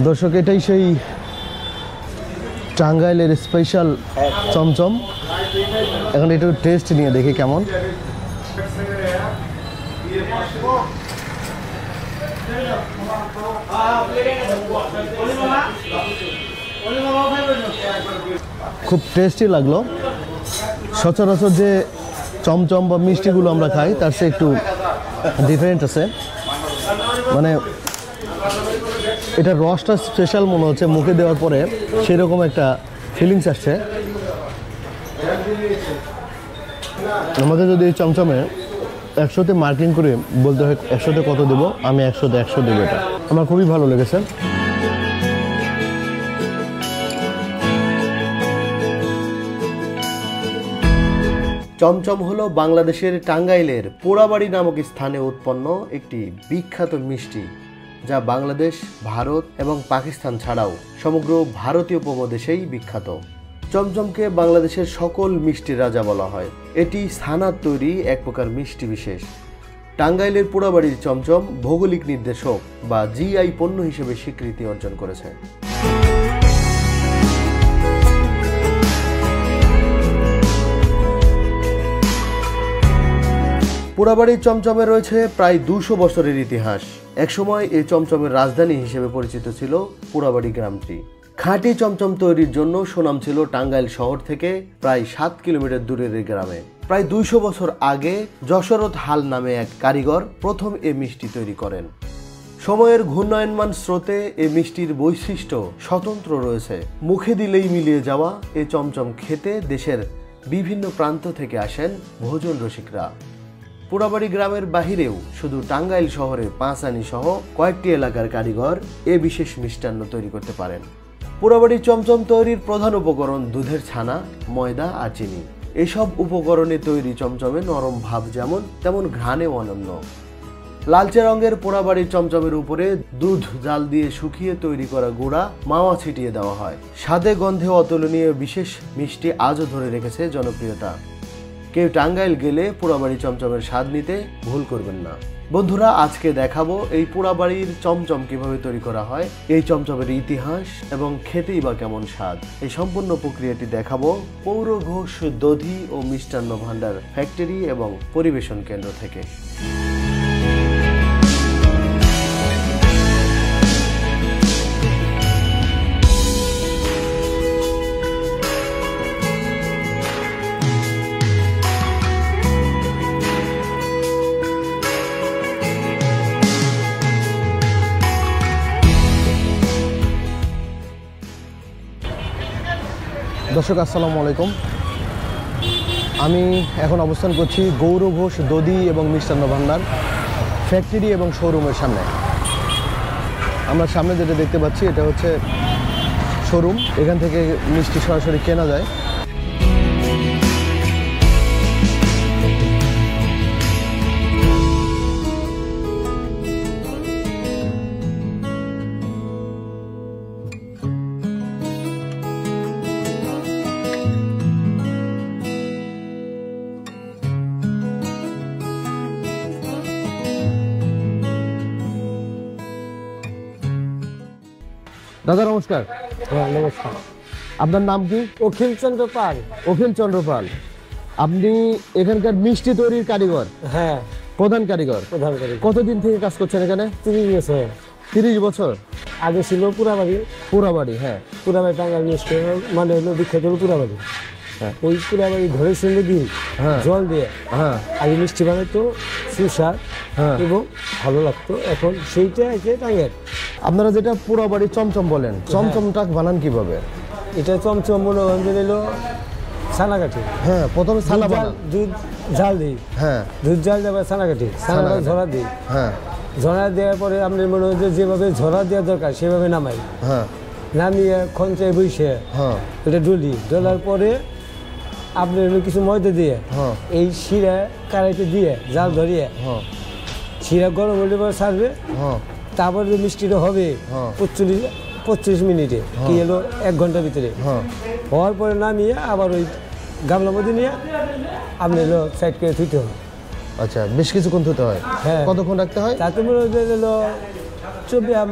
দর্শক, এটাই সেই টাঙ্গাইলের স্পেশাল চমচম। এখন একটু টেস্ট নিয়ে দেখি কেমন। খুব টেস্টি লাগলো। সচরাচর যে চমচম বা মিষ্টিগুলো আমরা খাই তার চেয়ে একটু ডিফারেন্ট আছে। মানে এটা রসটা স্পেশাল মনে হচ্ছে, মুখে দেওয়ার পরে সেরকম একটা ফিলিংস আসছে। আমাকে যদি এই চমচমে 100তে মার্কিং করে বলতে হয় 100তে কত দেবো, আমি 100তে 100 দেবো। এটা আমার খুবই ভালো লেগেছে। চমচম হলো বাংলাদেশের টাঙ্গাইলের পোড়াবাড়ি নামক স্থানে উৎপন্ন একটি বিখ্যাত মিষ্টি, যা বাংলাদেশ, ভারত এবং পাকিস্তান ছাড়াও সমগ্র ভারতীয় উপমহাদেশেই বিখ্যাত। চমচমকে বাংলাদেশের সকল মিষ্টির রাজা বলা হয়। এটি ছানার তৈরি এক প্রকার মিষ্টি বিশেষ। টাঙ্গাইলের পোড়াবাড়ির চমচম ভৌগোলিক নির্দেশক বা জিআই পণ্য হিসেবে স্বীকৃতি অর্জন করেছে। পোড়াবাড়ির চমচমে রয়েছে প্রায় 200 বছরের ইতিহাস। একসময় এই চমচমের রাজধানী হিসেবে পরিচিত ছিল পোড়াবাড়ি গ্রামটি। খাঁটি চমচম তৈরির জন্য সুনাম ছিল টাঙ্গাইল শহর থেকে প্রায় 7 কিলোমিটার দূরের এই গ্রামে। প্রায় 200 বছর আগে যশরথ হাল নামে এক কারিগর প্রথম এ মিষ্টি তৈরি করেন। সময়ের ঘূর্ণায়মান স্রোতে এই মিষ্টির বৈশিষ্ট্য স্বতন্ত্র রয়েছে। মুখে দিলেই মিলিয়ে যাওয়া এই চমচম খেতে দেশের বিভিন্ন প্রান্ত থেকে আসেন ভোজন রসিকরা। পোড়াবাড়ি গ্রামের বাহিরেও শুধু টাঙ্গাইল শহরে পাঁচানি সহ কয়েকটি এলাকার কারিগর এ বিশেষ মিষ্টান্ন তৈরি করতে পারেন। পোড়াবাড়ির চমচম তৈরির প্রধান উপকরণ দুধের ছানা, ময়দা আর চিনি। এসব উপকরণে তৈরি চমচমে নরম ভাব যেমন তেমন ঘ্রাণেও অনন্য। লালচে রঙের পোড়াবাড়ির চমচমের উপরে দুধ জাল দিয়ে শুকিয়ে তৈরি করা গুঁড়া মাওয়া ছিটিয়ে দেওয়া হয়। স্বাদে গন্ধে অতুলনীয় বিশেষ মিষ্টি আজও ধরে রেখেছে জনপ্রিয়তা। কেউ টাঙ্গাইল গেলে পোড়াবাড়ি চমচমের স্বাদ নিতে ভুল করবেন না। বন্ধুরা, আজকে দেখাবো এই পোড়াবাড়ির চমচম কিভাবে তৈরি করা হয়, এই চমচমের ইতিহাস এবং খেতেই বা কেমন স্বাদ। এই সম্পূর্ণ প্রক্রিয়াটি দেখাবো পৌর ঘোষ দধি ও মিষ্টান্ন ভাণ্ডার ফ্যাক্টরি এবং পরিবেশন কেন্দ্র থেকে। দর্শক, আসসালামু আলাইকুম। আমি এখন অবস্থান করছি গৌর ঘোষ দধি এবং মিষ্টান্ন ভাণ্ডার ফ্যাক্টরি এবং শোরুমের সামনে। আমরা সামনে যেটা দেখতে পাচ্ছি এটা হচ্ছে শোরুম। এখান থেকে মিষ্টি সরাসরি কেনা যায়। দাদা নমস্কার। নমস্কার। আপনার নাম কি? অখিল চন্দ্র পাল। অখিল চন্দ্র পাল। আপনি এখানকার মিষ্টি তৈরির কারিগর? হ্যাঁ, প্রধান কারিগর। প্রধান কারিগর। কতদিন থেকে কাজ করছেন এখানে? 30 বছর। 30 বছর আগে ছিল পুরাবাড়ি। পুরাবাড়ি, হ্যাঁ। পুরাবাড়ি টাঙ্গাইল মিষ্টি মানে হলো বিখ্যাত হলো পুরাবাড়ি। হ্যাঁ, ওই পুরাবাড়ি ধরেছিল দিন জল দিয়ে। হ্যাঁ, আগে মিষ্টি বানাইতো সুস্বাদ এবং ভালো লাগতো। এখন সেইটা এসে টাঙ্গাইল। আপনারা যেটা পোড়াবাড়ি চমচম বলেন, চমচমটা বানান কিভাবে? এটা চমচম মনে হলো ছানা কাঠি। হ্যাঁ, প্রথমে ছানা বানান, দুধ জাল দিই। হ্যাঁ, দুধ জাল দেওয়ার ছানা কাঠি, ছানাটা ঝরা দিই। হ্যাঁ, ঝরা দেওয়ার পরে আপনার মনে হয় যেভাবে ঝরা দেওয়া দরকার সেভাবে নামাই। হ্যাঁ, নামিয়ে খঞ্চায় বসে এটা ডলি। ডলার পরে আপনি কিছু ময়দা দিয়ে এই শিরা কারাইতে দিয়ে জাল ধরিয়ে শিরা গরম হলে পরে ছাড়বে। তারপরে যে মিষ্টিটা হবে 25 মিনিটে, কি হলো 1 ঘন্টার ভিতরে হওয়ার পরে নামিয়ে আবার ওই গামলার মধ্যে নিয়ে আপনি হলো সাইড করে ধুতে হবে। আচ্ছা, বেশ কিছুক্ষণ ধুতে হয়? হ্যাঁ। কতক্ষণ রাখতে হয়? তাতে মনে হলো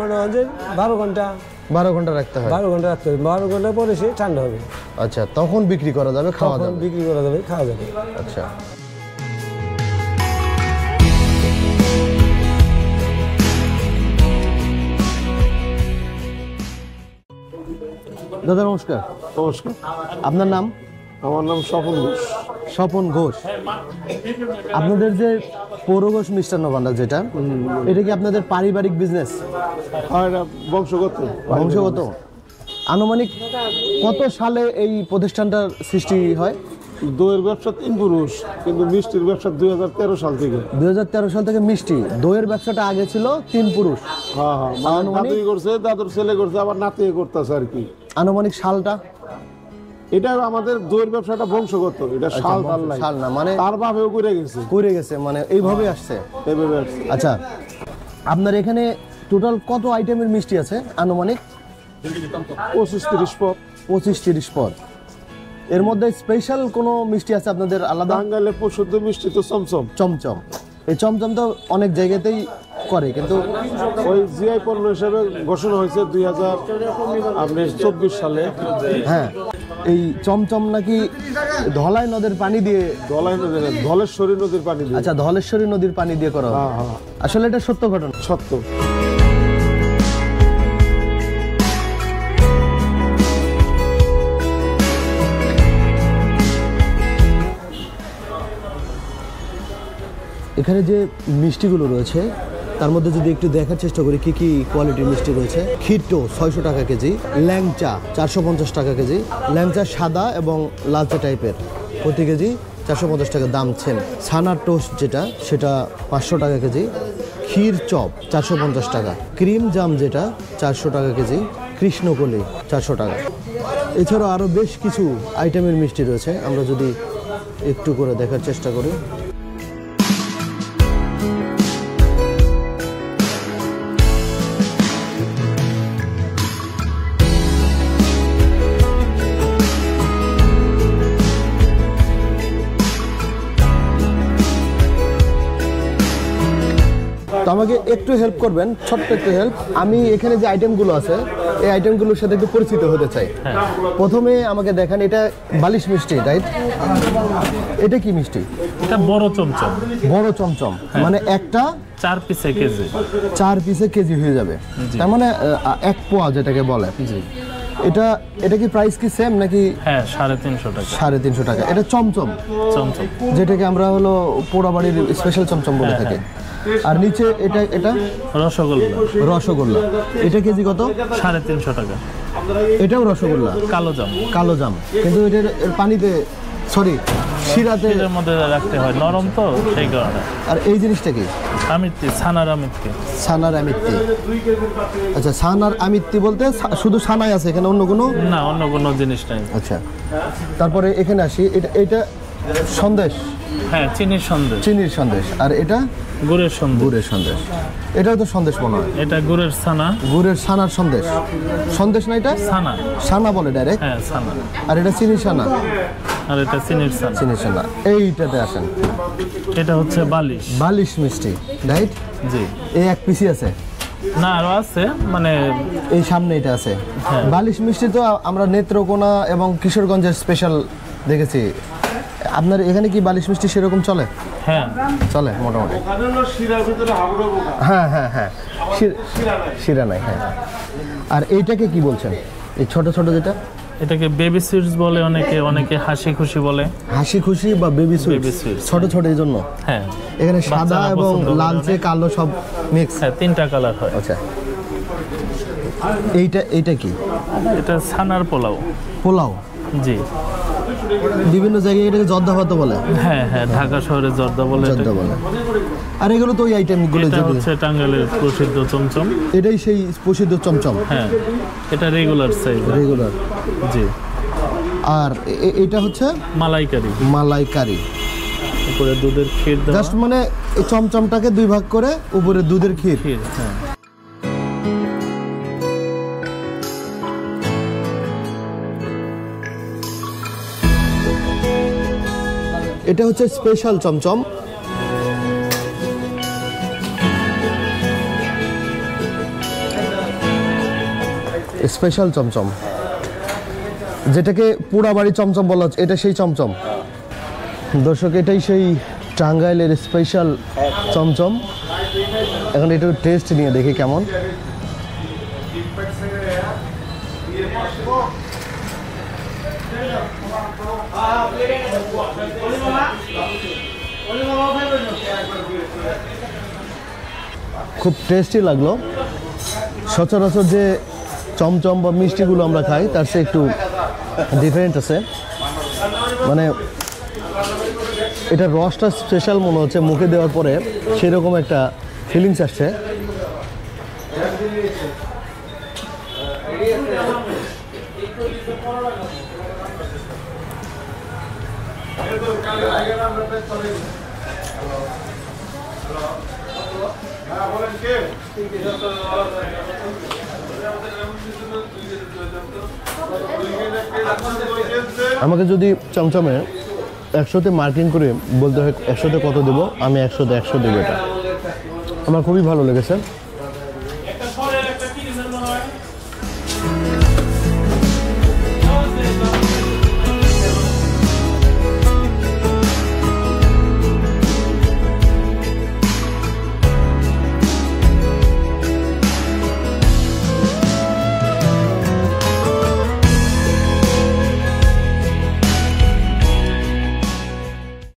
মনে হয় যে 12 ঘন্টা 12 ঘন্টা রাখতে হয়। 12 ঘন্টা রাখতে হবে, 12 ঘন্টা পরে সে ঠান্ডা হবে। আচ্ছা, তখন বিক্রি করা যাবে, খাওয়া তখন যাবে। বিক্রি করা যাবে, খাওয়া যাবে। আচ্ছা, দাদা নমস্কার। নমস্কার, আপনার নাম? আমার নাম স্বপন ঘোষ। স্বপন ঘোষ। আপনাদের যে পৌর ঘোষ মিষ্টান্ন ভান্ডার যেটা, এটা কি আপনাদের পারিবারিক বিজনেস? আর এটা বংশগত। বংশগত। আনুমানিক কত সালে এই প্রতিষ্ঠানটার সৃষ্টি হয়? দইয়ের ব্যবসা 3 পুরুষ, কিন্তু মিষ্টির ব্যবসা 2013 সাল থেকে। 2013 সাল থেকে মিষ্টি দইয়ের ব্যবসাটা আগে ছিল 3 পুরুষ। হ্যাঁ হ্যাঁ, দাদুই করছে, দাদুর ছেলে করছে, আবার নাতি করতেছে আর কি। আনুমানিক সালটা? এটা আমাদের দইয়ের ব্যবসাটা বংশগত, এটা সাল নাই। সাল না, মানে তার বাপেও করে গেছে, মানে এইভাবে আসছে। এভাবে আসছে। আচ্ছা, আপনার এখানে টোটাল কত আইটেমের মিষ্টি আছে আনুমানিক? 25-30 পদ। 25-30 পদ। এর মধ্যে স্পেশাল কোনো মিষ্টি আছে আপনাদের আলাদা? টাঙ্গাইলের প্রসিদ্ধ মিষ্টি তো চমচম। চমচম। এই চমচম তো অনেক জায়গাতেই করে, কিন্তু ওই জিআই পণ্য হিসেবে ঘোষণা হয়েছে 2024 সালে। হ্যাঁ, এই চমচম নাকি ধলাই নদের পানি দিয়ে, ধলেশ্বরী নদীর পানি দিয়ে। আচ্ছা, ধলেশ্বরী নদীর পানি দিয়ে করা হয়। হ্যাঁ হ্যাঁ, আসলে এটা সত্য ঘটনা? সত্য। এখানে যে মিষ্টিগুলো রয়েছে তার মধ্যে যদি একটু দেখার চেষ্টা করি কি কি কোয়ালিটির মিষ্টি রয়েছে। ক্ষীরটো 600 টাকা কেজি, ল্যাংচা 450 টাকা কেজি, ল্যাংচা সাদা এবং লালচা টাইপের প্রতি কেজি 450 টাকা দাম ছেন। ছানার টোস্ট যেটা সেটা 500 টাকা কেজি, ক্ষীর চপ 450 টাকা, ক্রিম জাম যেটা 400 টাকা কেজি, কৃষ্ণকলি 400 টাকা। এছাড়াও আরও বেশ কিছু আইটেমের মিষ্টি রয়েছে, আমরা যদি একটু করে দেখার চেষ্টা করি। তো আমাকে একটু হেল্প করবেন, ছোট্ট একটু হেল্প। আমি এখানে যে আইটেমগুলো আছে এই আইটেমগুলোর সাথে একটু পরিচিত হতে চাই। প্রথমে আমাকে দেখান, এটা বালিশ মিষ্টি, রাইট? এটা কি মিষ্টি? এটা বড় চমচম। বড় চমচম, মানে একটা 4 পিসে কেজি। 4 পিসে কেজি হয়ে যাবে, তার মানে 1 পোয়া যেটাকে বলে। জি। এটা কি প্রাইস কি সেম নাকি? হ্যাঁ, 350 টাকা। 350 টাকা। এটা চমচম, চমচম যেটাকে আমরা হলো পোড়াবাড়ির স্পেশাল চমচম বলে থাকি। আর নিচে এটা রসগোল্লা। রসগোল্লা, এটা কেজি কত? 350 টাকা। এটাও রসগোল্লা, কালো জাম। কালো জাম, কিন্তু এটার পানিতে, সরি, শিরাতে এর মধ্যে রাখতে হয়, নরম তো সেই কারণে। আর এই জিনিসটা কি? আমিত্তি, ছানার আমিত্তি। ছানার আমিত্তি। আচ্ছা, ছানার আমিত্তি বলতে শুধু ছানাই আছে এখানে, অন্য কোনো? না, অন্য কোনো জিনিস নাই। আচ্ছা, তারপরে এখানে আসি, এটা সন্দেশ। হ্যাঁ, চিনির সন্দেশ। চিনির সন্দেশ। আর এটা গুড়ের সন্দেশ। গুড়ের সন্দেশ। এটাও তো সন্দেশ মনে হয়। এটা গুড়ের ছানা। গুড়ের ছানার সন্দেশ। সন্দেশ না, এটা ছানা। ছানা বলে ডাইরেক্ট। হ্যাঁ, ছানা। আর এটা চিনির ছানা। আর এটা চিনির ছানা। চিনির ছানা। এইটাতে আসেন, এটা হচ্ছে বালিশ। বালিশ মিষ্টি, রাইট? জি। এই 1 পিসি আছে না, আরো আছে, মানে এই সামনে এটা আছে। হ্যাঁ। বালিশ মিষ্টি তো আমরা নেত্রকোনা এবং কিশোরগঞ্জের স্পেশাল দেখেছি। আপনার এখানে কি বালিশ মিষ্টি সেরকম চলে? হ্যাঁ, চলে মোটামুটি। শিরার ভিতরে হাবুডুবু। হ্যাঁ হ্যাঁ হ্যাঁ, শিরা নাই। হ্যাঁ। আর এইটাকে কি বলছেন, এই ছোট ছোট যেটা? এটাকে বেবি সুইটস বলে, অনেকে হাসি খুশি বলে। হাসি খুশি বা বেবি সুইট, ছোট ছোট এই জন্য। হ্যাঁ, এখানে সাদা বাচ্চারা এবং পছন্দ করে লালচে কালো সব মিক্স। হ্যাঁ, 3টা কালার হয়। আচ্ছা, এইটা কি? এটা ছানার পোলাও। পোলাও। জি। বিভিন্ন জায়গায় এটাকে জর্দা ভাত বলে। হ্যাঁ হ্যাঁ, ঢাকা শহরে জর্দা বলে। জর্দা বলে। আর এগুলো তো ওই আইটেমগুলো, এটা হচ্ছে টাঙ্গাইলের প্রসিদ্ধ চমচম। এটাই সেই প্রসিদ্ধ চমচম। হ্যাঁ, এটা রেগুলার সাইজ। রেগুলার। জি। আর এটা হচ্ছে মালাইকারি। মালাইকারি। উপরে দুধের ক্ষীর দেওয়া। জাস্ট মানে এই চমচমটাকে 2 ভাগ করে উপরে দুধের ক্ষীর। হ্যাঁ। এটা হচ্ছে স্পেশাল চমচম। স্পেশাল চমচম, যেটাকে পোড়াবাড়ি চমচম বলা হচ্ছে, এটা সেই চমচম। দর্শক, এটাই সেই টাঙ্গাইলের স্পেশাল চমচম। এখন একটু টেস্ট নিয়ে দেখি কেমন। খুব টেস্টি লাগলো। সচরাচর যে চমচম বা মিষ্টিগুলো আমরা খাই তার চেয়ে একটু ডিফারেন্ট আছে, মানে এটা রসটা স্পেশাল মনে হচ্ছে, মুখে দেওয়ার পরে সেরকম একটা ফিলিংস আসছে। আমাকে যদি চমচমে 100তে মার্কিং করে বলতে হয় 100তে কত দেবো, আমি 100তে 100 দেবো। এটা আমার খুবই ভালো লেগেছে।